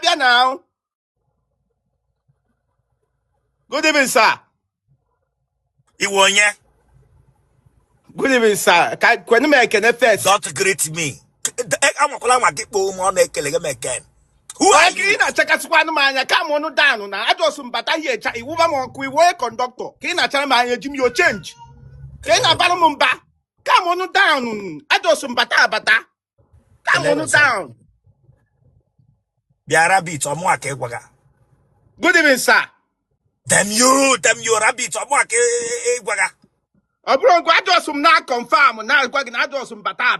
Abia now. Good evening, sir. Iwonye. Good evening, sir. When me can first. Don't greet me. I'm going to go on again. Who are you? Check out one man. Come on down now. I just some bata here. You woman we work conductor. Kina tell me give me your change. Kina balumba. Come on down. I just some bata. Come on down. Bia rabbit or more waga. Good evening, sir. Damn you, rabbit or more waga. Bro, I just some now confirm now. I just some bata.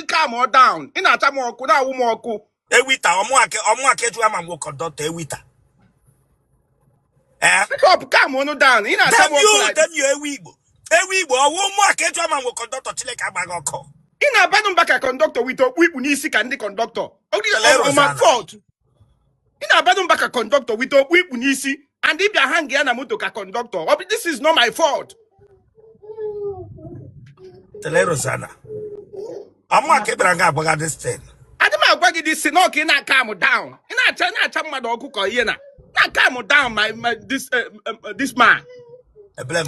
Come on down. In a time or kuna umoku. Ewita or more to a man will conduct Ewita. Come on down. In a time Igbo. Igbo, one more to a man will conduct a chileka bagoko. In a bottom back a conductor with a whip unisi and the conductor. Oh, my fault. In a bottom back a conductor with a whip unisi and if you hang a motoka conductor. This is not my fault. Otele Rosanna. I'm not keeping a bag this thing. I don't know this no can calm down. In a China, my dog cook or yena. Not calm down, this man. A blame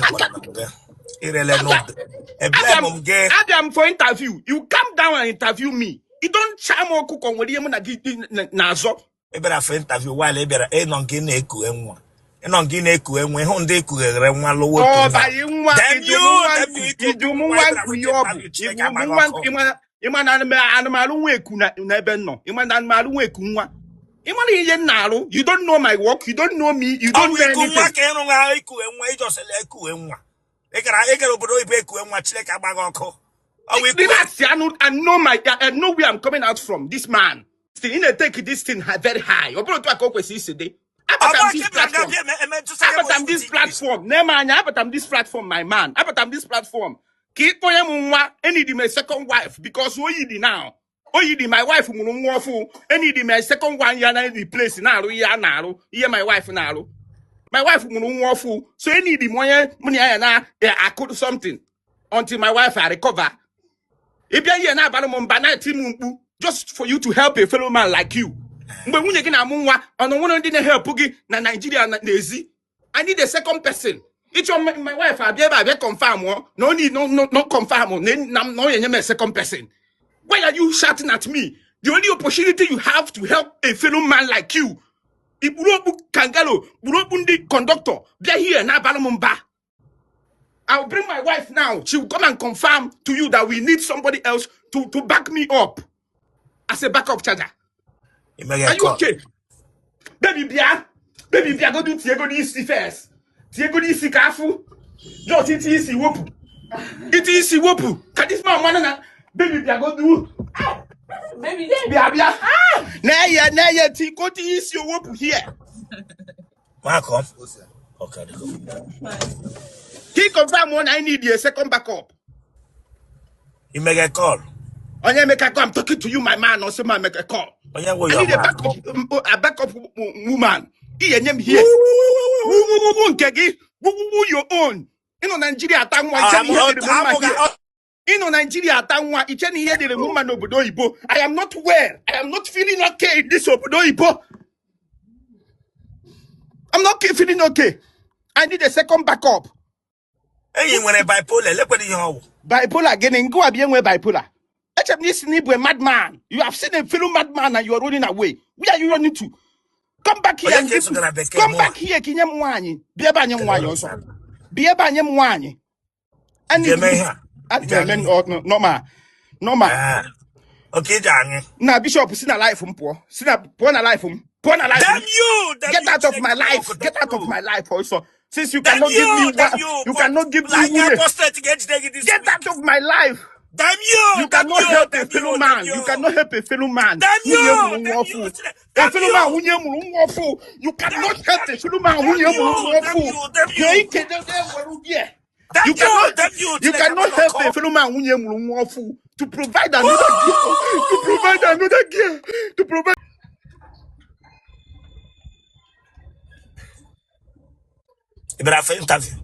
Adam for interview. You come down and interview me. You don't charm or cook on what you want to get Nazo. Ebera for interview while ebera non gineku enwa. Non gineku enwe honde ku enwa lowo. Oh, by you do you don't know my work, you don't know me, you don't know anything. I know where I'm coming out from. This man. Still, in a take this thing very high. This platform, my man. This platform. Keep any my second wife because who you now? Oh, you my wife any my second one yana replace now. Yeah, my wife now. My wife so any the money I could do something until my wife I recover. If you're now just for you to help a fellow man like you. But when you get a munwa, and no one didn't help na Nigeria lazy. I need a second person. It's my wife. I be confirm. No need no confirm. No a second person. Why are you shouting at me? The only opportunity you have to help a fellow man like you. Iburobu Kangalo, Burobundi conductor. They're here now, Balamumba. I'll bring my wife now. She will come and confirm to you that we need somebody else to back me up as a backup charger. Are you okay? Baby Bia, go do Tiago Isi first. Tiago Isi Kafu. Just it is Wopu. It is Wopu. Can this man wanna baby Bia go do? Baby Bia. Naya, Tico is your Wopu here. Welcome. Okay, He confirm one I need a second backup. You make a call. I make a call. I'm talking to you, my man. Also, man, make a call. I need a backup woman. Here. Who your own? You know, Nigeria, Nigeria, woman Obodo. I am not well. I am not feeling okay in this Obodo. I'm not feeling okay. I need a second backup. Hey, when a bipolar, look what you bipolar again, go again with bipolar. A madman. You have seen a fellow madman and you are running away. Where are you running to? Come back here. Come back here, Kinyamwani. Biabanyam Wayo. Biabanyam Wani. And no ma. Okay, Dang. Now, Bishop, seen a life from poor. Seen a poor life from poor life. Damn you! Get out of my life. Get out of my life also. Since you cannot give me one, you cannot give me get out of my life. Damn you! You cannot help a fellow man. You cannot help a fellow man. Damn you! A fellow man who you cannot help a fellow man who you cannot help a fellow man who to provide another gift. To provide But I for interview.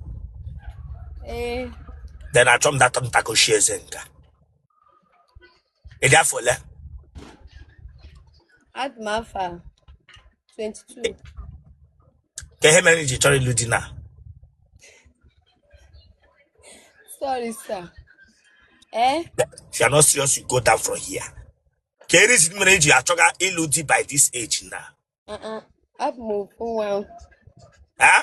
Then I told that on Taco Shares. It therefore, At Mafa. 22. Ke many Jitori Ludina. Sorry, sir. Eh? If you are not serious, you go down from here. Keris marriage you are talking illudi by this age now. I'm moving one. Huh?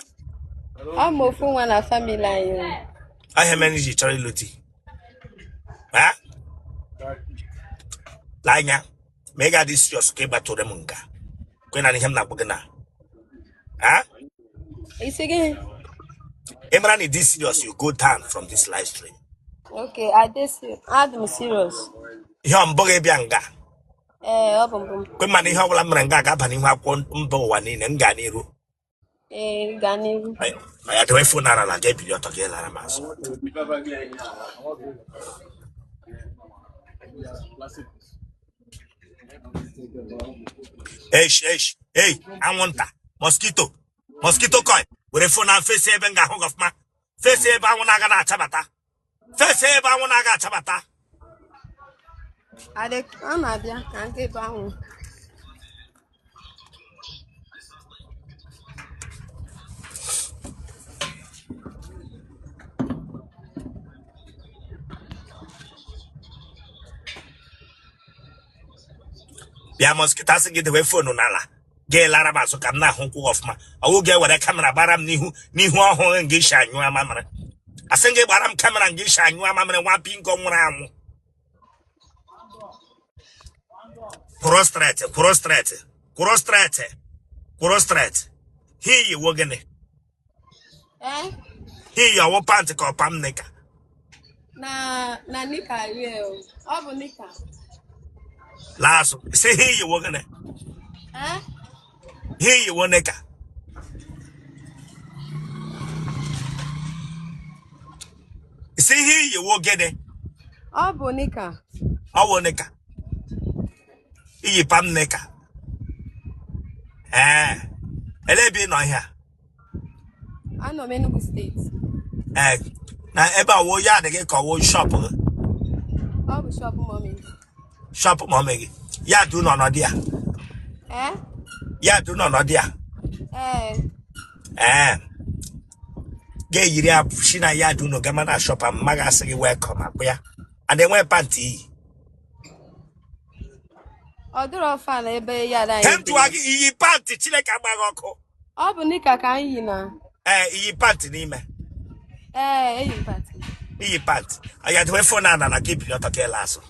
I'm moving one a family. I have many Jitori Ludi. Huh? Lanya, mega this your skeba to the munga. When I am not bugana. Huh? It's again. Emran is this serious, you go down from this live stream. Okay, I'm serious. You am boge bianga. Obum. When money how will Mranga Gapani Mbo one in and Ganiru. Gani. I had to phone and I gave you to get Laramas. Hey, I want that. Mosquito coin. With a phone and face and got hung of my face. I want to get Tabata. Face I want to get Tabata. I'm not there. Can't get bound. Bia mosquito has get away phone on Allah. Gay Laraba so come now home of my. I will get what I camera baram nihu home and gisha you are mamma. I sing a baram camera and gisha you are mamma and one pink on ram. Prostrate. Here you working it. Eh? Here you are panty or pam nigga. Na nika real. Obu nika. Last, say here you working it. Eh? Here you want nigga. See here you will get it. Obu nika. Our nigga. Here pam nigga. Elebi no here. I know Enugu State. Now eba wo ya de get call shop. Obu shop mommy. Shop mommy. Ya do no dia. Eh? Ya do no dia. Get you shina ya do no gamana shop and magazine welcome up ya. And then wear panty. Oduro fan ebe ya da. Hem to agi yi panty chile ka magoko. Obu nika ka yi na. Yi panty ni me. Eyi party. Yi panty. I had to phone na keep you to lasso.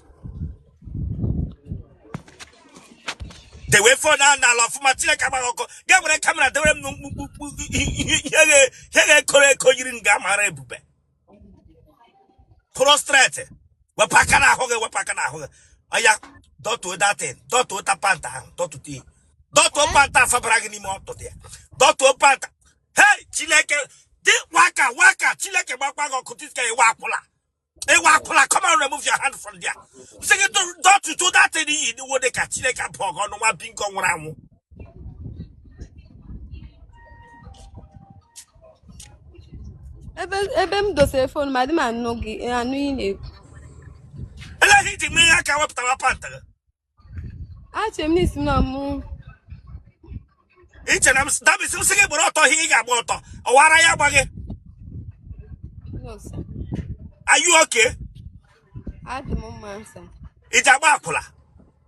The way for now, love for my chile ka magoko. Get with a camera the here correct you in gamma rebube. Prostrate. Wapakana hoga. Aya, don't do that thing. Don't do that panta. Don't do tea. Don't do panta for bragging moto there. Don't do panta. Hey, Chileke, waka, Chileke, Babago, Kutiska, Wakula. Wakula, come on, remove your hand from there. Second, don't do that thing in the wood, Chileka, Pogo, no one pink on Ramu. Ebe do se phone madam anogi anu ine. And I hit me, I can't up to a panther. Achemnis no mu. Each and I'm stabbing some singing broto here, broto. Or what I am again. No sir. Are you okay? At the moment sir. It's a bakula.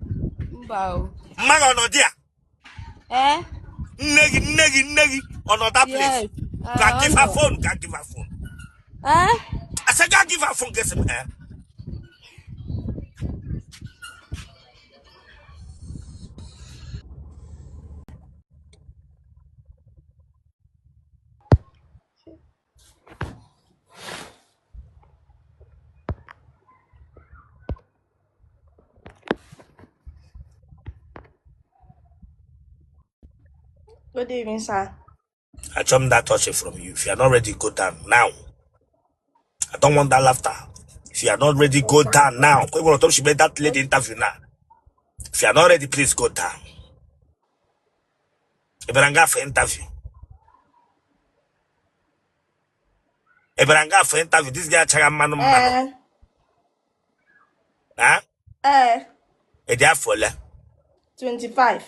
Mbao. Mago no dia. Negi on that place. Can't give her phone, can't give her phone. I said, can't give her phone, get some hair. Good evening, sir. I chum that touch it from you. If you are not ready, go down now. I don't want that laughter. If you are not ready, go down now. She made that lady interview now. If you are not ready, please go down. Ibranga for interview. Ibranga for interview. This guy chaga manu manu. Huh? Eh. E dia for le. 25.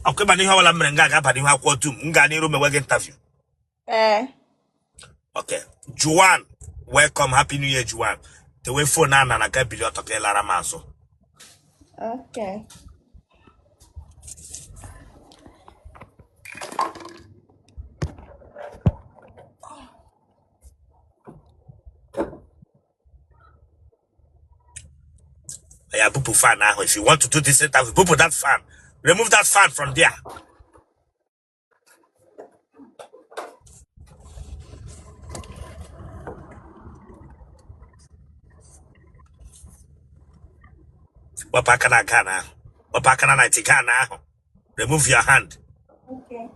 Okay, man, you have a mrenga, but you have what to Ngani room a interview. Okay. Juan, welcome. Happy New Year, Juan. The way for Nana and I can't be your talking Lara Maso. Okay. Yeah, Pupu fan now. If you want to do this interview, Pupu that fan. Remove that fan from there. Wapakana Ghana. Wapakana Naitikana. Remove your hand. Okay.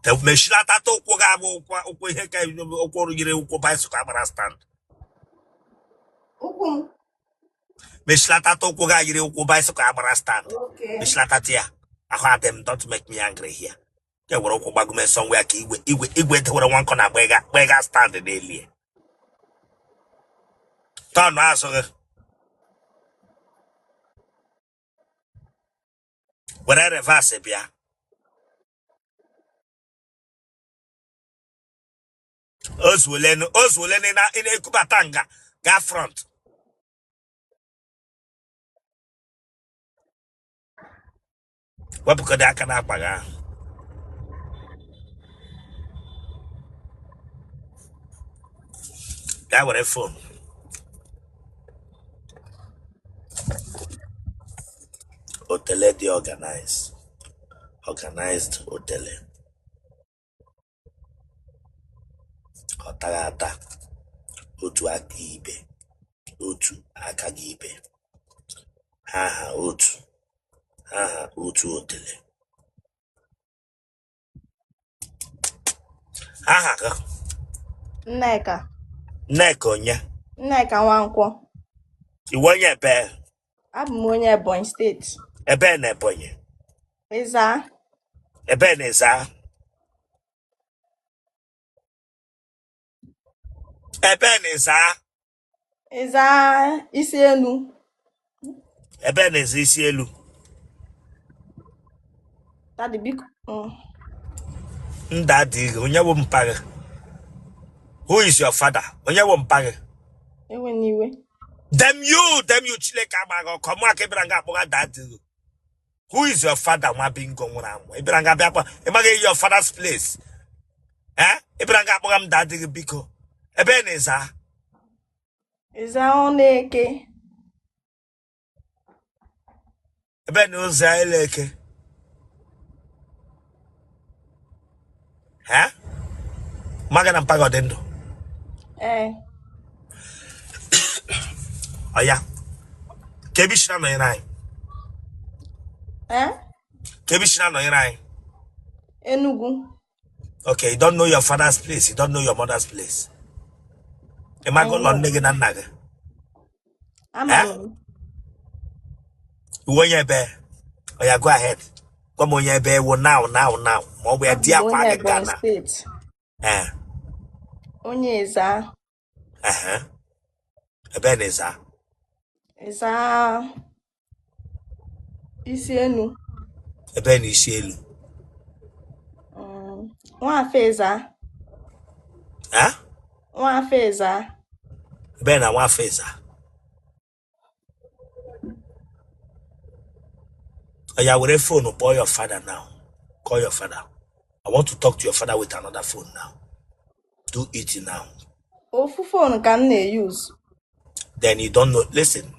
The Meshilata to Kogabo, Okweheka, Okorugire, Ukobai Camera stand. Ukum. Meshilata to Kogagire, Ukobai Camera stand. Okay. Meshilata tia. I heard them, don't make me angry here. They were Okobagume somewhere, Igwe to one corner, Bega stand the daily. Turn answer. When I reverse it, yeah. Us will in a Kubatanga, ga front. What because I can happen? That was a phone. Otele Di Organize. Organized Otele. Otagata. Otu Akibe. Otu Akagibe. Haha Otu. Haha Otu Otele. Haha. Nneka. Nekonya. Nneka Nwankwo. Iwonye be. Abụ m onye Ebonyi steeti. Ebe na Ebonyi. Ịza. Ebe na Eza. Ebe na Eza. Ịza isi elu. Ebe na Eza isi elu. Daddy biko. Ndadi, onye wo mpaga. Who is your father? Onye wo mpaga. Ewe niwe. Them you chile kamago. Come on, kebranga boga dadi. Who is your father? Mwa bingo mwana. Ibranga biakwa. Image your father's place. Eh? Ibranga boga mdadi biko. Ebe neza. Ịza Oneke. Ebe neza eleke. Eh? Maga na mpaga odendo. Oh yeah. Kebishina no yirai. Kebishina no yirai. Enugu. Okay, you don't know your father's place. You don't know your mother's place. Imago londege na naga. Amalo. Uwenye be. Oh yeah, go ahead. Come on, yeah, be. Now. Mo we dia kwa Onye Ebonyi Ghana. steeti. Onye Ịza. Ebe neza. Ịza isi enu. Ebe ni isi elu. Nwafọ Ịza. Nwafọ Ịza. Ebe na Nwafọ Ịza. Oh yeah, with a phone, call your father now. Call your father. I want to talk to your father with another phone now. Do it now. Ofu phone ka m na-use. Then you don't know. Listen.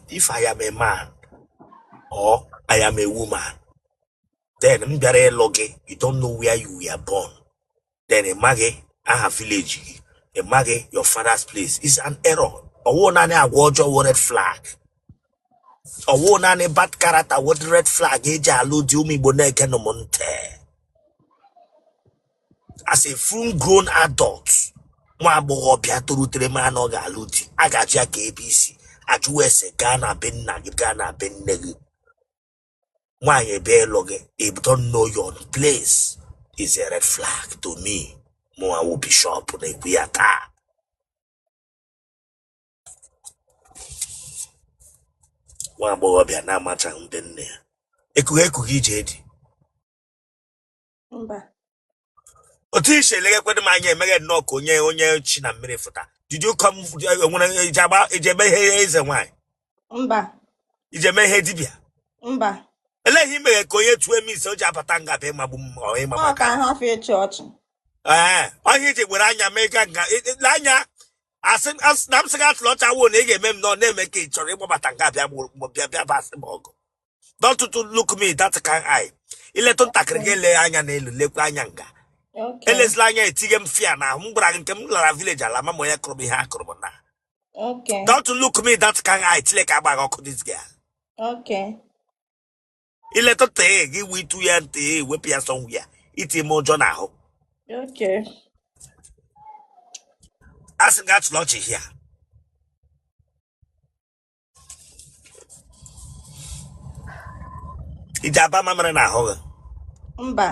If I am a man or I am a woman, then you don't know where you were born. Then a mage, I have village. A mage, your father's place is an error. Or one a watch or red flag. Or one a bad character, what red flag? Eja allude me boneka no monte. As a full grown adult. Mwabo piaturu trema no galuti. Agajia KBC. Ajuese Ghana ben nagi Ghana ben negi. Why be loge? If you don't know your place, is a red flag to me. Moa will be sharp on a biata. Nwa agbọghọbịa na-amacha ndị nne ya. Ekughi ije dị. Mba. Otu ishe elegekwe m anya emeghe nnọọ ka onye chi na mmiri fụta. Did you come nwere ijebe ihe eze nwanyị? Mba. Ijeme ihe dibịa? Mba. Eleghị imeghe ka onye tue m ise o ji apata ngaba ịmagbu m ịma Ọ maka. ka ha fee chọọchị. Onye iji gwere anya mee ga nga anya asị na m sị ga atụrụ ọcha wo na ị ga-eme m nọ na-eme ka ị chọrọ ịgbabata nga bịa basị m ọgụ. Don't look me that kind eye. Iletụ ntakịrị gị ele anya n'elu lekwa anya nga. Okay. Elezila anya etinye m fia na m gwara gị nke m lara village ala ma m onye kụrụ m ihe akụrụ m na. Okay. Don't look me that kind eye tile ka agbaghị ọkụ this girl. Okay. Iletụ tee gị witu ya ntị wepụ ya somewhere iti m ụjọ n'ahụ. Okay. Asị gị atụrụ ọchị hia. Iji aba mamịrị n'ahụ gị. Mba.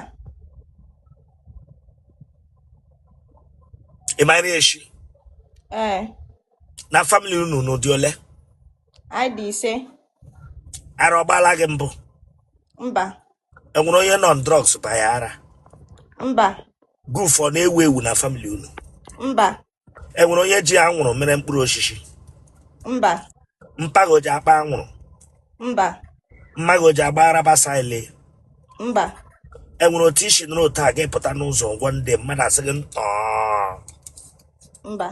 Ị mara echi? Na family unu n'ụdị ole? Anyị dị ise. Ara ọgbala gị mbụ? Mba. Enwere onye nọ drugs ba ya ara? Mba. Goof ọ na-ewu ewu na family unu? Mba. Enwere onye ji anwụrụ mere mkpụrụ osisi? Mba. Mpago ji akpa anwụrụ? Mba. Mmago ji agba arabasa ile? Mba. Enwere otu isi nụrụ otu a ga-epụta n'ụzọ ngwa ndị mmadụ asị gị ntọ? Mba.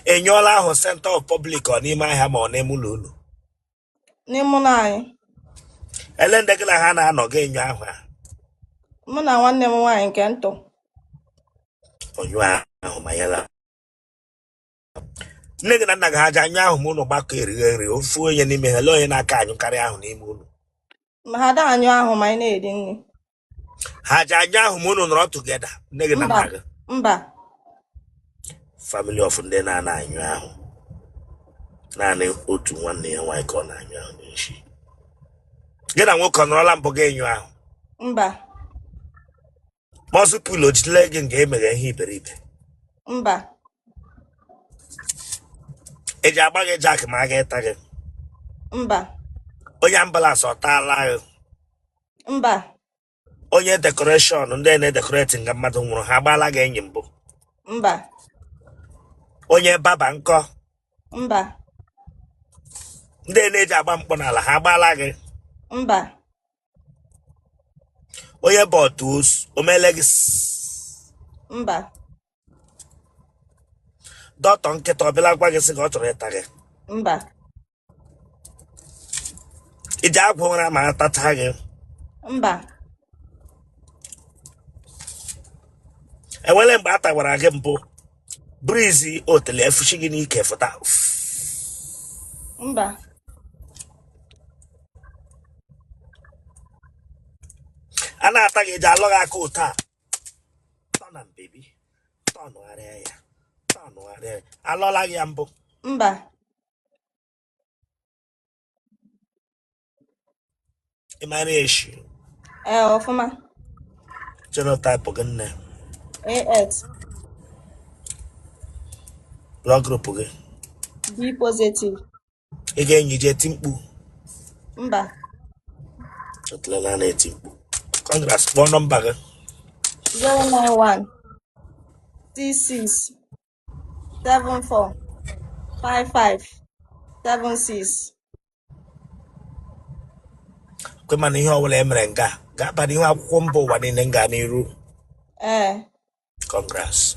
Enyụọla ahụ center of public ọ n'ime ahịa ma ọ n'ime ụlọ unu? N'ime ụlọ anyị. Ele ndị gị na ha na-anọ ga enyo ahụ a? Mụ na nwanne m nwaanyị nke ntụ. Onyo ahụ ma ya la. Nne gị na nna gị ha ji anyụ ahụ ma unu gbakọ erighe nri ofu onye n'ime ha, ele onye na-aka anyụ karịa ahụ n'ime unu? Ma ha da anyụ ahụ ma anyị na-eri nri. Ha ji anyụ ahụ ma unu nọrọ together nne gị na nna gị? Mba. Family of ndị na-ana anyụ ahụ. Naanị otu nwanne ya nwaanyị ka ọ na-anyụ ahụ n'isi. Gị na nwoke ọ nọrọla mbụ gị enyo ahụ? Mba. Mọsụ pụl ojitele gị nga emeghe ihe iberibe? Mba. Eji agba gị jack ma a ga-eta gị? Mba. Onye ambulance ọ taala gị? Mba. Onye decoration ndị na-edekoreti nga mmadụ nwụrụ ha agbaala gị enyi mbụ? Mba. Onye baba nkọ? Mba. Ndị na-eji agba mkpọ n'ala ha agbaala gị? Mba. Onye bụ otu o meele gị? Mba. Dọkịta nkịta ọ bịala gwa gị sị gị ọ chọrọ ịta gị? Mba. Iji agwụ ụra ma atacha gị? Mba. Enwele mgbe a tawara gị mbụ brizi otele efuchi gị n'ike fụta? Mba. A na-ata gị eji alụ gị aka ụtọ a? Tọna mbebi tọnụgharịa ya tọnụgharịa ya. Alọla gị ya mbụ? Mba. Ị mara echi? Ọfụma. Genotype gị nne? AX. Blood group gị? B positive. Ị ga-enyi je eti mkpu? Mba. Otele na-eti mkpu. Congrats, kpọọ nọmba gị? 091 66 74 55 76. Kwe mana ihe ọbụla emere nga ga-aba n'ihu akwụkwọ mba ụwa niile nga n'iru. Congrats.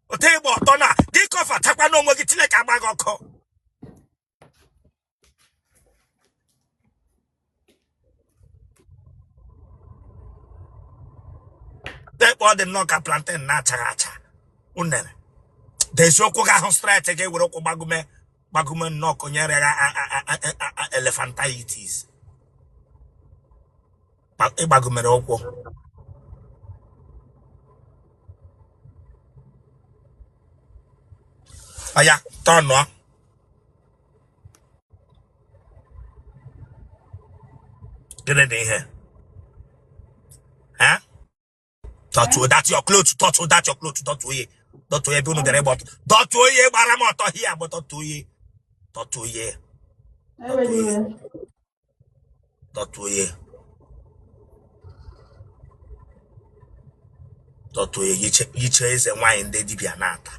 Ote igbo ọtọ na dị kọfa takwa n'onwe gị tile ka agba gị ọkụ. Dekpọ dị nnọọ ka plantain na-achaghị acha. Unere. Desi okwu gị ahụ straight ga ewere ụkwụ gbagume nnọọ konyere ya elephantitis. Ịgbagumere ụkwụ. Aya, tọnụọ. Gịnị dị ihe? Ha? Don't that's your clothes, don't that your clothes, don't we? Don't we be unu dere but don't we gbara m ọtọ here but don't we? Totoye. Eweliwe. Totoye. Yiche eze nwanyị ndị dibịa na-ata.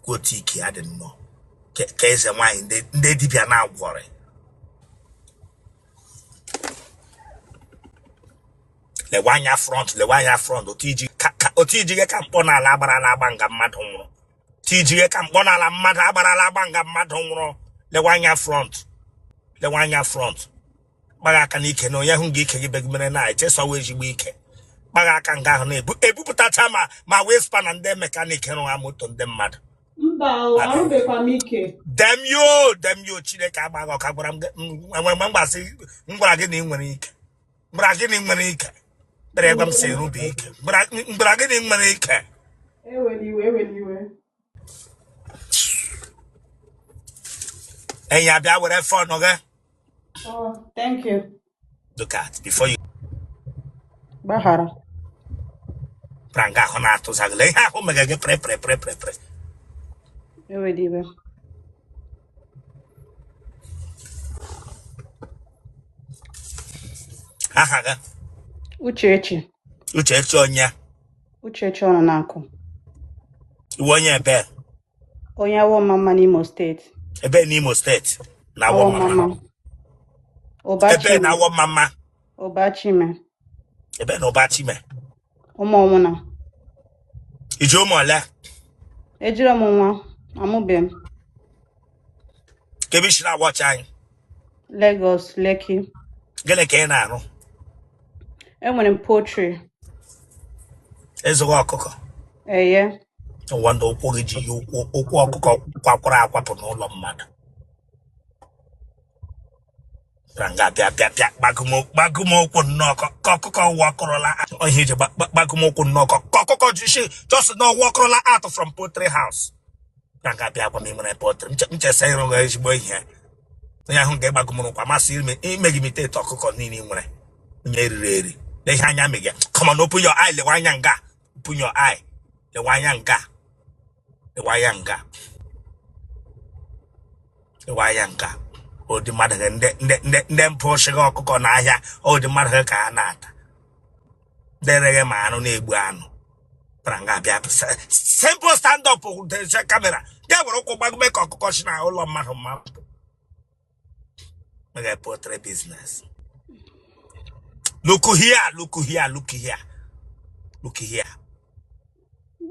Kwoti ike ya dị nnọọ. Ka eze nwanyị ndị dibịa na-agwọrị. Lewanya front. Otijige ka mkpọ n'ala agbarala agba nga mmadụ nwụrụ. Tijige ka mkpọ n'ala mmadụ agbarala agba nga mmadụ nwụrụ. Lewanya front. Gbaga aka n'ike na onye hụ gị ike gị begimere na echesawa ezigbo ike. Gbaga aka nga ahụ na-ebupụtacha ma wee spa na ndị mekaniki rụha moto ndị mmadụ. Mba, arụbekwa m ike. Dem yo Chineke agbaghị ọka gwara m gwara gị na ị nwere ike. Gwara gị na ị nwere ike. Dere egwa m si erube ike. Gwara gị na ị nwere ike. Eweliwe. Enyi abịa were phone gị. Oh, thank you. Look at before you. Bahara. Pranga ahụ na-atụzagịla ihe ahụ mega gị pre. Eweliwe. Aha gị. Uchechi onye. Uchechi ọnụ na-akụ. Iwe onye ebe. Onye awọ mama n'Imo steeti. Ebe n'Imo steeti. Na awọ mama. Ebe na awọ mama. Ọbachime. Ebe na Ọbachime. Ụmụ ọnwụna. Iji ụmụ ole? Ejiri m nwa. Amụbe m. Kebe isi na-awọcha anyị. Lagos, Lekki. Gịnị ka ị na-arụ? Enwere m poultry. Ezigbo ọkụkọ. Eye. Ụwa ndị ụkwụ gị ji yi ụkwụ ọkụkọ kwakwara akwapụ n'ụlọ mmadụ. Pranga bịa gbagụmokwu nnọọ ka ọkụkọ wakọrọla ihe iji gbagụmokwu nnọọ ka ọkụkọ just na wakọrọla out from poultry house. Pranga bịa gwa m nwere poultry nchesa ịrụ gị ezigbo ihe. Onye ahụ ga-egbagụmụrụ kwa masị ime gị imitate ọkụkọ niile nwere onye eri na ihe anya megị. Come on, open your eye, lewa anya nga. Open your eye, lewa anya nga. Odi mmadụ ndị mpụ shịga ọkụkọ n'ahịa odi mmadụ ka ha na-ata. Ndị reghe ma anụ na-egbu anụ. Pranga bịa simple stand up kamera. Ya were ụkwụ gbagume ka ọkụkọ si na ụlọ mmadụ mmadụ. Mega poultry business. Look here.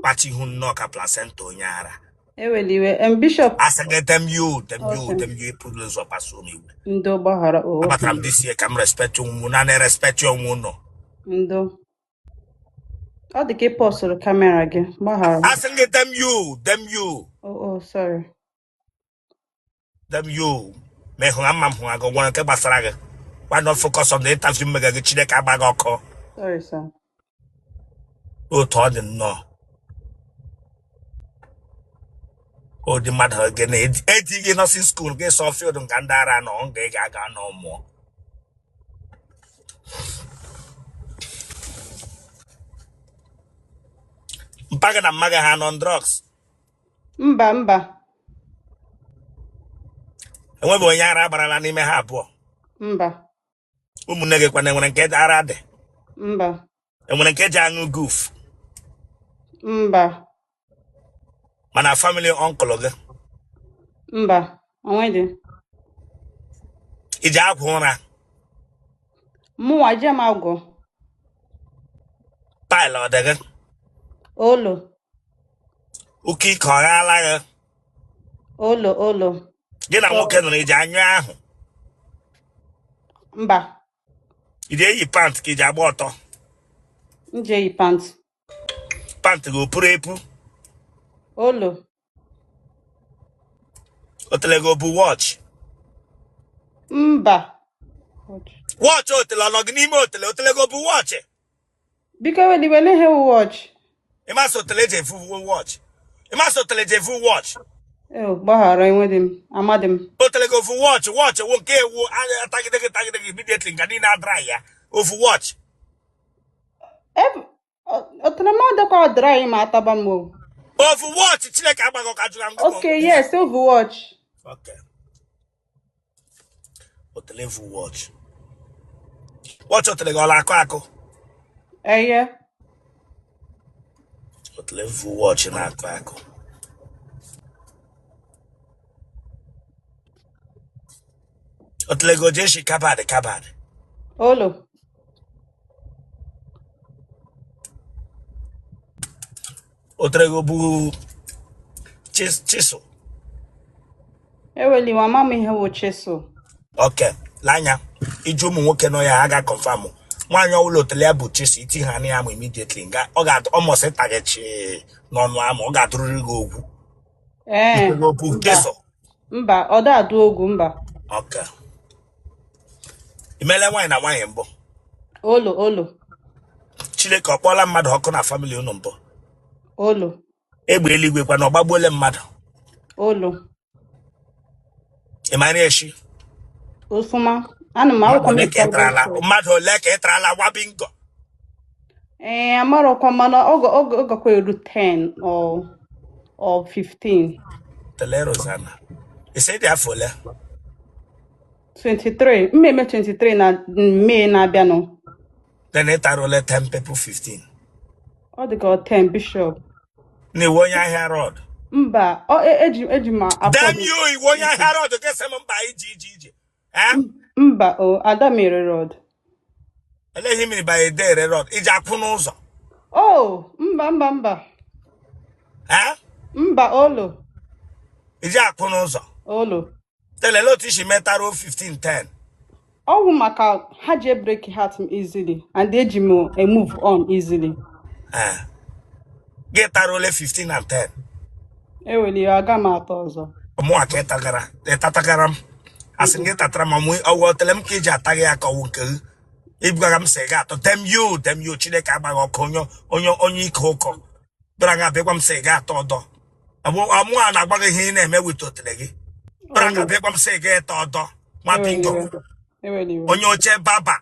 Pati hu nnọọ placenta onye ara. Eweliwe. Bishop. Asage them you put those up as so me. Ndo Bahara. Oh. But I'm this year come respect you na respect you no. Ndo. Ọ dị ka ị pọsụrụ kamera gị. Bahara. Asage them you. Oh, sorry. Them you. Me hụ ama m hụ agụ nwa nke gbasara gị. Why not focus on the interview mega gị Chineke agbaghị ọkọ? Sorry, sir. Otu ọ dị nnọọ. Odi mmadụ gị na-edi gị nursing school gị sọ field nke ndị ara nọ nga ị ga-aga n'ọmụọ. Mpaga na mmaga ha nọ drugs. Mba. Enweghị onye ara agbarala n'ime ha abụọ. Mba. Ụmụnne gị kwana enwere nke ara dị. Mba. Enwere nke ji aṅụ goof. Mba. Mana family uncle gị. Mba. Onwedị. Iji agwụ ụra. Mụnwa je m agwụ. Pile ọ dị gị. Olo. Uke ike ọ ghaala gị. Olo. Gị na nwoke nọrọ iji anyụ ahụ. Mba. Iji eyi pant ka iji agba ọtọ. Nje yi pant. Pant gị opuru epu. Olo. Otele go bu watch. Mba. Watch otele log n'ime otele otele go bu watch. Biko we wele he watch. E ma so tele je fu watch. E ma so tele je fu watch. Oh, bahara enwedim amadim. Otele go fu watch wo ke wo tagide immediately ngani na dry ya. Ofu watch. Otele ma de kwa dry ma atabamo. Ofu watch Chineke agbago ka juga ngbo. Okay, yes, over watch. Okay. Otele full watch. Watch Otele go la ako. Yeah. Otele full watch na ako. Otele go jeshi kabade. Olo. Otele go bu chiso. Eweli wa mama ihe wo cheso. Okay, lanya. Iju mu nwoke no ya aga confirm. Nwanyi ọwụla Otele ya bụ chiso iti ha na amụ immediately nga ọ ga almost target n'ọnụ amụ ọ ga-atụrịrị gị ogwu. Go bu chiso. Mba, ọ da adu ogwu mba. Okay. Imele nwaanyị na nwaanyị mbụ. Olo. Chineke ọkpọla mmadụ ọkụ na family unu mbụ. Olo. Egbe eluigwe kwa na ọgbagbuole mmadụ. Olo. Ịmara eshi. Ofuma. Ana ma akwụkwọ mmadụ ole ka ịtarala wa bingo. Amaro kwa mana ogo kwa eru 10 or 15. Otele Rosanna. Ise dị afọ ole? 23. Mmemme 23 na May na-abịa no. Then ịtara ole 10 people 15. Ọ dị ka 10 Bishop. Na-ewe onye ahịa rod. Mba, eji ma afọ. Damn you, iwe onye ahịa rod ga-ese m mba ije. Mba, Ada mere rod. Eleghị mmiri ba edere rod. Iji akwụ n'ụzọ. Mba. Eh? Mba, olo. Iji akwụ n'ụzọ. Olo. Telele otu isi metara 15-10. Ọwụ maka ha je break heart easily and eji m move on easily. Gị tara ole 15 and 10. Eweli aga m atọ ọzọ. Ọmụwa ka ịtatagara m. Asị gị tatara m ọwụ Otele m ka iji ataghị ya ka ọwụ nke ibugara m sị gị atọ. Dem you Chineke agbaghị ọkụ onye ike ụkọ. Bịara nga bịakwa m sị gị atọ ọdọ. Ọmụwa na-agbaghị ihe ị na-eme wit Otele gị. Bịara nga bịakwa m sị gị atọ ọdọ. Nwa bingo. Onye oche baba.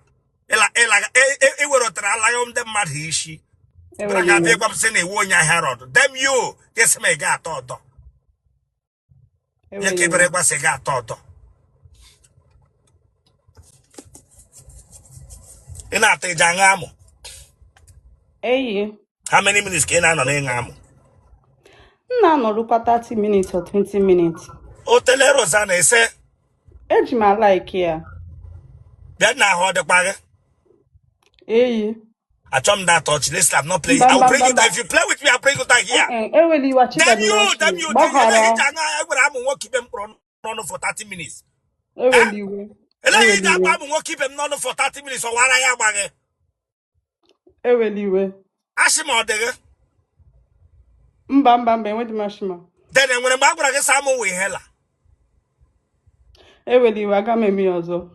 Iwere Otele alaghị ndị mmadụ isi. Bịara nga bịakwa m sị na iwu onye ahịa rọdụ. Dem you ga-esi m gị atọ ọdọ. Nye ka ibere gbasị gị atọ ọdọ. Ị na-ata ije aṅụ amụ. How many minutes ka ị na-anọ na ịṅụ amụ? M na-anọrụkwa 30 minutes or 20 minutes. Otele Rosanna ise. Eji m like ya. Bịa na ahụ ọ dịkwa gị. Achọ m that touch. Listen, I'm not playing. I'll bring you down. If you play with me, I'll bring you down here. Damn you. Damn you. I will keep him on for 30 minutes. Keep him on for 30 minutes. So what I am. Ashima odege. Mba, enwedi m ashima. Then when I'm going to get we hella. Eweliwe aga m eme ọzọ.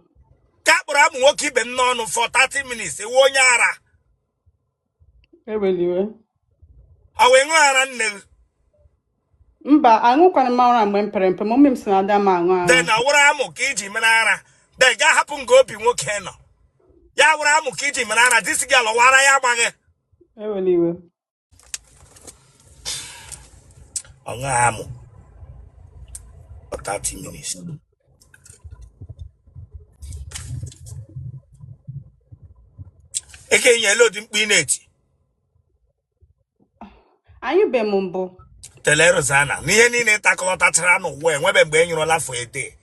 Kapụrụ amụ nwoke ibe m n'ọnụ for 30 minutes. Ewe onye ara. Eweliwe. Ọ wee ṅụọ ara nne gị. Mba, aṅụkwana m ara mgbe m pere mpe, mgbe m si na ada m aṅụ ara. Then awụrụ amụ ka iji mere ara. Then ga hapụ nga obi nwoke nọ. Ya awụrụ amụ ka iji mere ara. This girl ọwara ya agbaghị. Eweliwe. Ọ ṅụọ amụ for 30 minutes. Eke nye load mkpu ị na-eti. Anyị be m mbụ. Otele Rosanna, n'ihe niile takọlọtachara n'ụwa enwebe mgbe e nyụrụla for a day.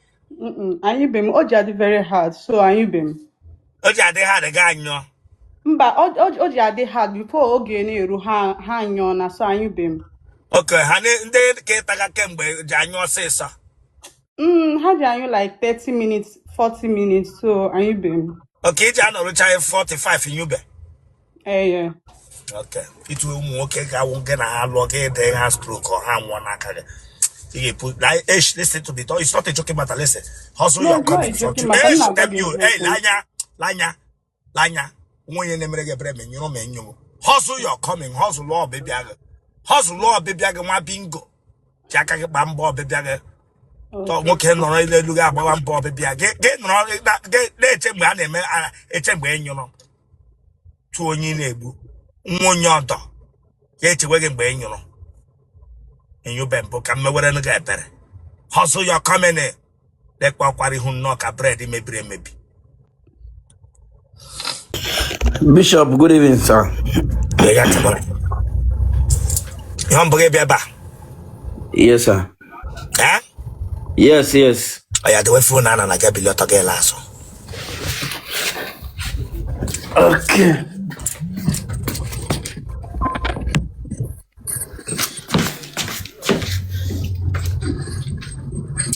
Anyị be m, o ji adị very hard, so anyị be m. O ji adị hard ga anyụọ. Mba, o ji adị hard before oge na-eru ha anyụọ na so anyị be m. Okay, ha ndị ka ịtaga kemgbe ji anyụ ọsịsọ. Ha ji anyụ like 30 minutes, 40 minutes, so anyị be m. Okay, iji anọrụcha 45 nyube. Yeah. Okay, itu ụmụ nwoke ga-awụ nke na ha lụọ gị dị ha stroke or ha nwụọ n'aka gị. You put like listen to the talk. It's not a joking matter. Listen, hustle your coming from you. Tell you, hey, Lanya. When you never get bread, you know me. Hustle your coming, hustle law, baby. Hustle law, baby. My bingo. Jacka bambo, baby. Talk okay, no, look at bambo, baby. Get no, get them man, it's a way, you know. To a new neighbor. One yonder. Get away and bang, you know. And you been book and no one get better. Hustle your coming in. lekwa kwari hu no ka bread mebiri emebi. Bishop, good evening, sir. Yeah, tomorrow. You humble ba? Yes, sir. Huh? Yes, yes. Oh yeah, the way phone na get billion to get last. Okay.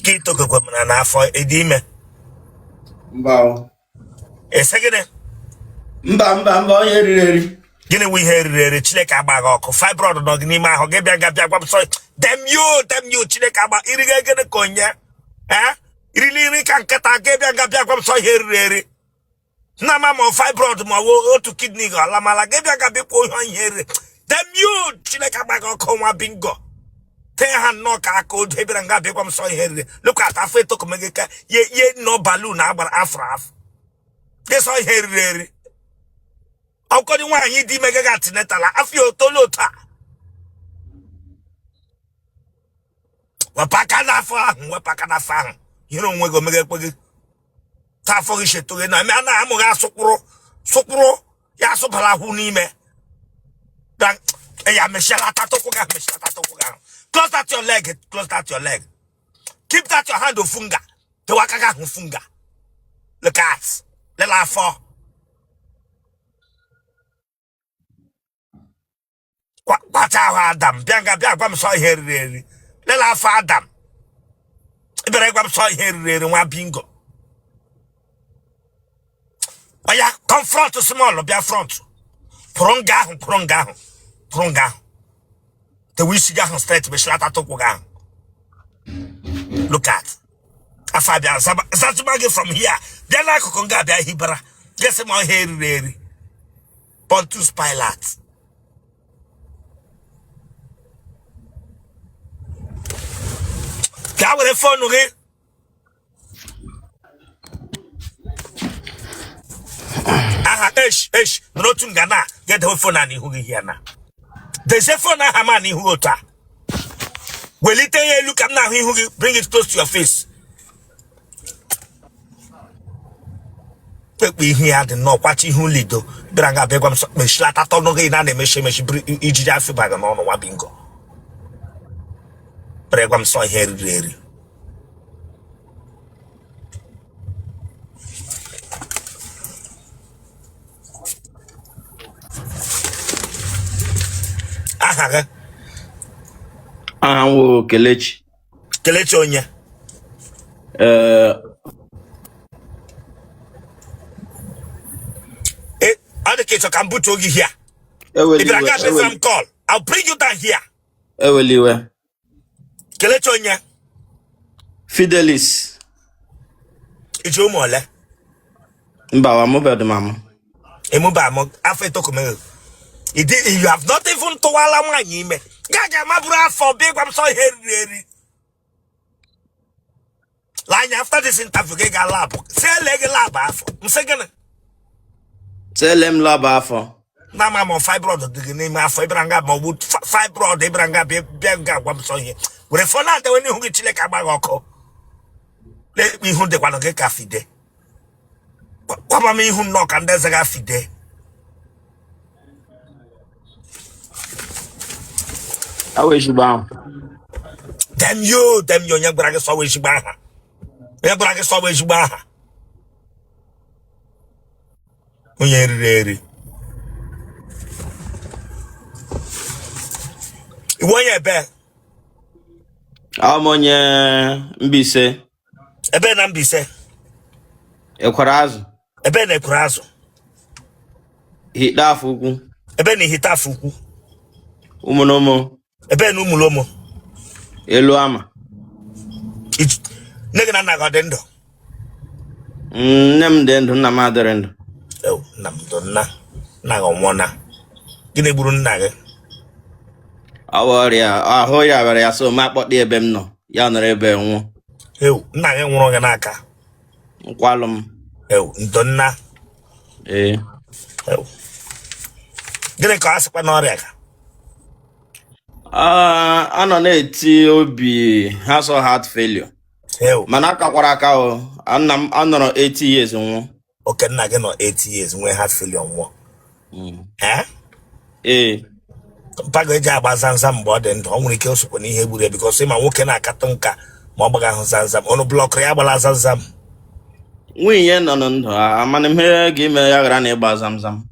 Kito go go na for edime. Mba. Esegede. Mba, onye riri. Gini we here Chineke agbaga ọkụ fibroid nọ gị n'ime ahụ gị bịa gwa m so dem you Chineke agba iriga gịnị ka onye irili ka nkịta gị bịa gwa m so ihe riri nna ma fibroid ma otu kidney gị alamala gị bịa kpọ ihe riri dem you Chineke agbaga ọkụ nwa bingo te ha nnọọ ka aka odu ebịara nga bịa gwa m so ihe riri look at afọ etokomege ka ye no balloon agbara afro gị so ihe riri Ọkọ ni nwaanyị dị ime gaga tinetala afọ otolo taa. Wapaka na afọ ahụ. Yiri onwe gị omege ekwe gị. Ta afọ gị sheto gị na eme ana amụ gị sụkpụrụ ya asụpala ahụ n'ime. Dan ya meshela tatokwu gị. Close that your leg. Keep that your hand ofunga. Te waka gị ahụ funga. Look at. Lela afọ. Kwata Adam bịa gwa m so ihe riri lela afọ Adam ibere gwa m so ihe riri nwa bingo oya confront small bịa front pụrụ nga ahụ te wisi ga ahụ straight be shlata tokwu ga ahụ look at afa bịa zatuma gị from here bịa n'akụkụ nga bịa hibara gesi m ihe riri Pontius Pilate Ka were phone gị. Aha n'otu nga na get the phone na ihu gị here na. The phone aha ma na ihu otu a. Welite ya elu ka m na ahụ ihu gị, bring it close to your face. Pekpe ihu ya dị n'ọkwachi ihu lido. Bịara nga bịa gwa m meshilata tọnụ gị na na-emeshi ijiji afọ baga n'ọnụ nwa bingo. Pregwam so here riri. Aha Wo Kelechi. Kelechi onye. Advocate can put you here. If I got some call, I'll bring you down here. Eweliwe. Kelechi onye. Fidelis. Ijo mo ole. Mba wa mo be do mama. Emuba mo afa etokomego. You have not even to wala nwanyi ime. Gaga mabura for big I'm so here. Line after this interview ga lab. Say leg lab afọ. Msegene. Tell him lab afọ. Na mama fibroid dị n'ime afọ ibranga ma wood fibroid ibranga bịa ga gwa m so ihe. Were for na de when ihu gị Chineke agbaghị ọkụ. Le ihu de kwano gị ka fide. Kwa mama ihu nnọọ ka ndị ga fide. Awe shibam. Damn you onye gwara gị sọ we shigba aha. Onye gwara gị sọ we shigba aha. Onye riri. Iwonye ebe. Amonye Mbise. Ebe na Mbise. Ekwara azụ. Ebe na ekwara azụ. Hita afọ ukwu. Ebe na hita afọ ukwu. Umunomo. Ebe na umulomo. Elu ama. Nege na naga dị ndụ. Nne m dị ndụ, nna m adịrị ndụ. Nna m dị nna. Naga ọnwụna. Gịnị gburu nna gị? Ọrịa ahụ ya were ya so ma kpọta ebe m nọ. Ya nọrọ ebe nwụ. Nna gị nwụrụ gị n'aka. Nkwalụ m. Ndụ nna. Gịnị ka ọ sịkwa n'ọrịa ka? Anọ na-eti obi ha so heart failure. Hell, Manaka Warakao, Anno 80 years. okay, na get no 80 years when heart failure on Eh? Eh, Mpago eji agba zamzam mgbe ọ dị ndụ ọ nwere ike osokwa n'ihe gburu ya because ịma nwoke na-akatụ nka ma ọ gbaghị ahụ zamzam ọnụ blọkụ ya agbala zamzam. nwunye nọ na ndụ amana ihe ga-eme ya gara na ịgba zamzam.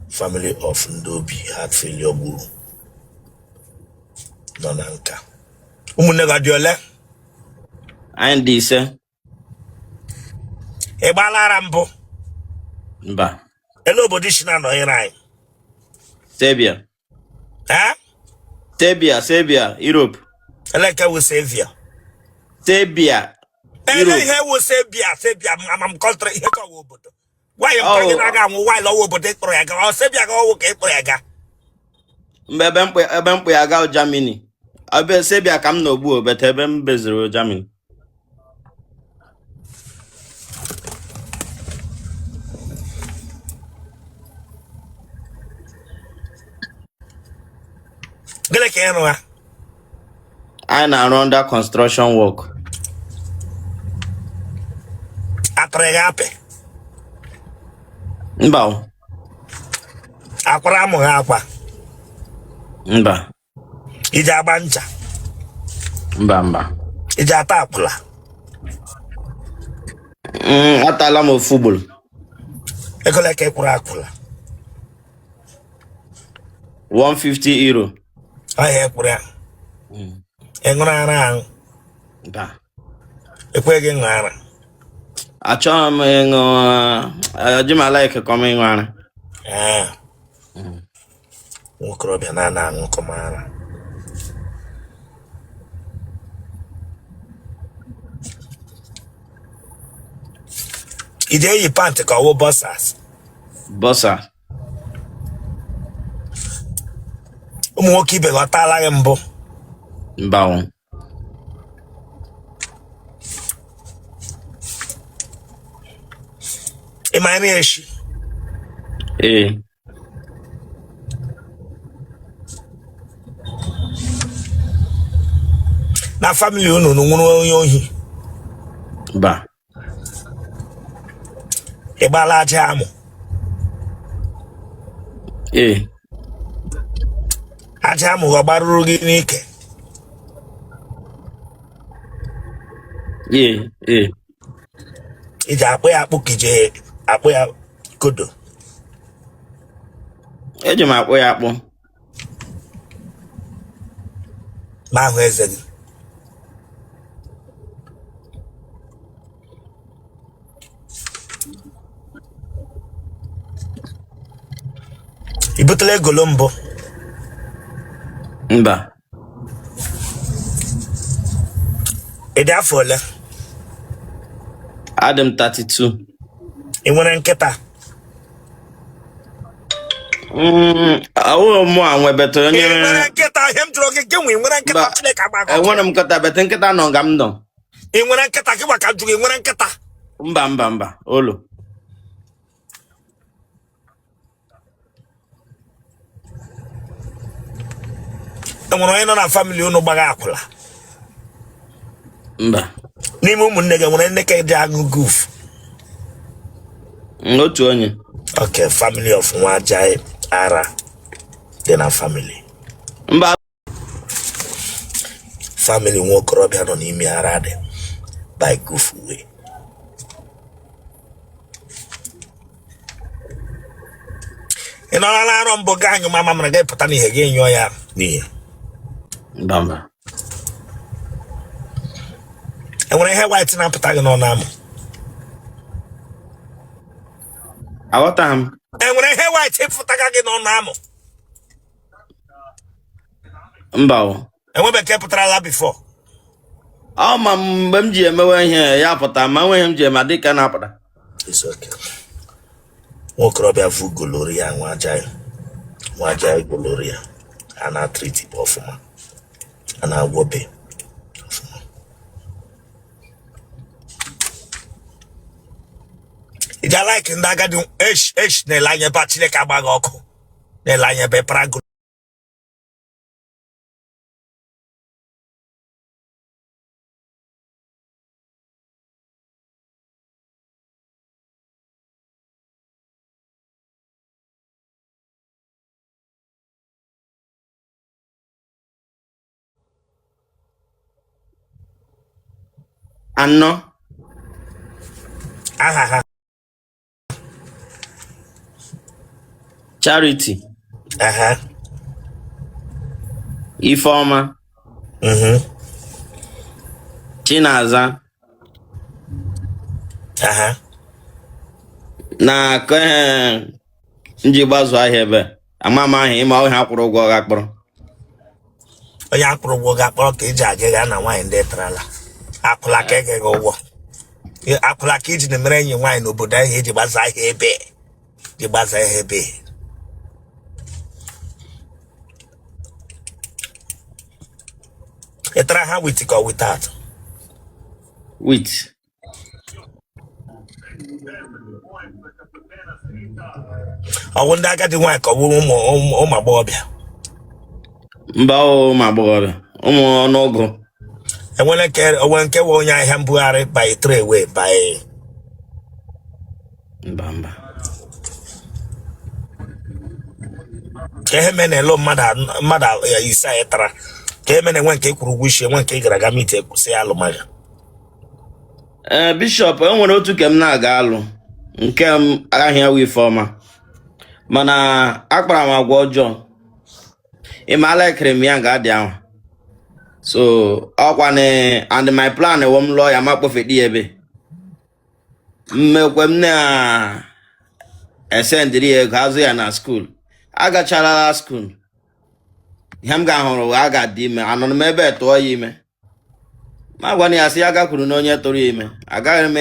Family of Ndobi heart failure gburu nọ na nka. Ụmụnne gị dị ole? Anyị dị ise. Ị gbalara mbụ? Mba. Ele obodo isi na-anọnyere anyị? Serbia. Serbia, Europe. Ele nke wụ Serbia? Serbia. Ele ihe wụ Serbia amam country ihe ka ọwụ obodo. Why mpagi na-aga anwụ while ọwụ obodo ịkpọrọ ya ga? Ọ Serbia ga ọwụ ka ịkpọrọ ya ga? Mgbe ebe mkpụ ya gaa Germany. Ebe Serbia ka m nọ ugbu bete ebe m beziri Germany. Gịnị ka ịrụ ha? Anyị na-arụ under construction work. Apịrị gị apị? Mba. Akwara amụ ha akwa? Mba. Iji agba ncha? Mba. Iji ata akwụla? Atala m ofu ugboro. Ego ole ka ị kwụrụ akwụla? 150 euro. Ọhịa ekwuru ya. Ị ṅụrụ ara ahụ? Mba. Ekweghị ịṅụ ara? Achọghị m ịṅụ ọjị m alaike ka m ịṅụ ara. Nwokorobịa na-aṅụ kọmara. Ị ga-eyi pantị ka ọwụ bọsas? Bọsa. Ụmụ nwoke ibe gị ọ taala gị mbụ? Mba. Ị ma nri echi? Ee. Na famili unu nwụrụ onye ohi? Mba. Ị gbala aja amụ? Ee. Aja amụ ọ gbarụrụ gị n'ike? Ee. Iji akpụ ya akpụ ka ije akpụ ya kodo? Eji m akpụ ya akpụ. Ma ahụ eze gị? I butela egolo mbụ? Mba. Ị dị afọ ole? Adị m 32. Ị nwere nkịta? Awụghị mụ a nwebeta onye Ị nwere nkịta? Ihe m jụrụ gị gị nwere nkịta? Chineke agbago. enwere m nkịta bete nkịta nọ nga m nọ. Ị nwere nkịta? Gị maka jụrụ ị nwere nkịta? Mba. Olo. Enwere onye nọ na famili unu gbaga akwụla? Mba. N'ime ụmụnne gị nwere nne ka dị aṅụ goof? Otu onye. Okay, family of Nwaja ara dị na family. Mba. Family nwokorobịa nọ n'ime ara dị by goof way. Ị nọ na arọ mbụ gị anyụ mama mara gị pụta n'ihe gị nyụọ ya n'ihe? Mba. Enwere ihe white na-apụta gị n'ọnụ amụ? Aghọtaghị m. Enwere ihe white pụtaga gị n'ọnụ amụ? Mba. Enwebe ka pụtarala before? Ọ ma mgbe m ji emewe ihe ya pụta ma nwe ihe m ji eme dịka na-apụta. It's okay. Nwokorobịa vu goloria Nwaja goloria a na-treat ọfụma, a na-agwọbe ọfụma. Ị ga-like ndị agadi na-ele anya ebe Chineke agbaghị ọkụ na-ele anya ebe parago Anọ. Aha. Charity. Aha. Ifeoma. Chinaza. Aha. Na ka nji gbazu ahịa ebe amama ahụ ịma ọhịa akwụrụ ụgwọ ga kpọrọ. Onye akwụrụ ụgwọ ga-akpọrọ ka eji aga ga na nwaanyị ndị tarala. Akwụla ka ege gị ụgwọ. Akwụla ka iji na-emere enyi nwaanyị n'obodo ahụ eji gbaza ahịa ebe. Ji gbaza ahịa ebe. Ị tara ha with ka without? With. Ọ ndị agadi nwaanyị ka ọ bụrụ ụmụ agbọghọbịa? Mba ụmụ agbọghọbịa, ụmụ ọnụọgụ. Enwere nke nwe onye ahịa mbugharị by three way by Mba. ka ihe mere na-elo mmadụ ise anyị tara ka ihe mere enwe nke kwuru ụgwọ isi enwe nke gara aga miti ekwụsị ya alụmaga. Bishop, enwere otu ke m na-aga alụ nke m ahịa Ifeoma mana akpara m agwa ọjọọ ịmala ekere m ya ga-adị ahụ so ọkwa and my plan ewe m lụọ ya ma kpọfedi ebe mmekwe m na-esendiri ya ego azụ ya na skuul agachala skuul ihe m ga-ahụrụ a ga-adị ime anọ m ebe tụọ ya ime ma gwana ya sị ya gakwuru na onye tụrụ ime agaghị m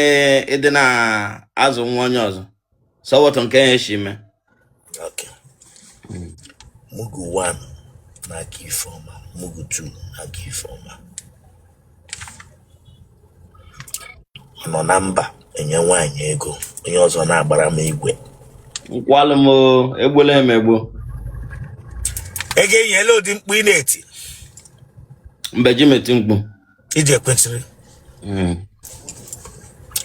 ịdị na-azụ nwa onye ọzọ sọwọtụ nke ya eshi ime. Mugu 1 na-aga Ifeoma, Mugu 2 na-aga Ifeoma. Ọ nọ na mba enye nwaanyị ego onye ọzọ na-agbara m igwe. Nkwalụ m egbole m egbo. Ego enyela ụdị mkpu ị na-eti Mbe ji meti mkpu iji ekwentịrị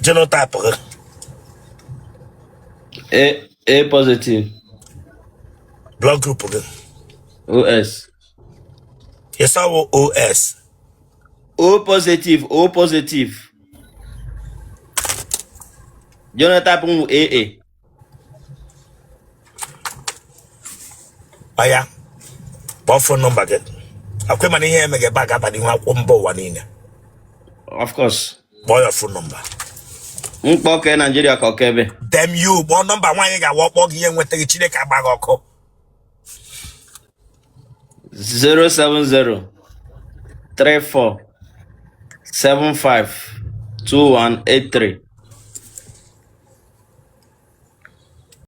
genotype gị A positive. blood group gị OS. ịsawo OS. O positive. Genotype m AA. Ọya kpọọ phone number gị akwe mana ihe emege ebe a ga-aba n'ihu akwụkwọ mba ụwa niile. Of course. Kpọọ ya phone number. Mkpọ ke Nigeria ka okebe. Dem you kpọọ nọmba nwaanyị ga-awa ọkpọ gị ihe nwetaghị Chineke agba gị ọkụ. 070 34 75 2183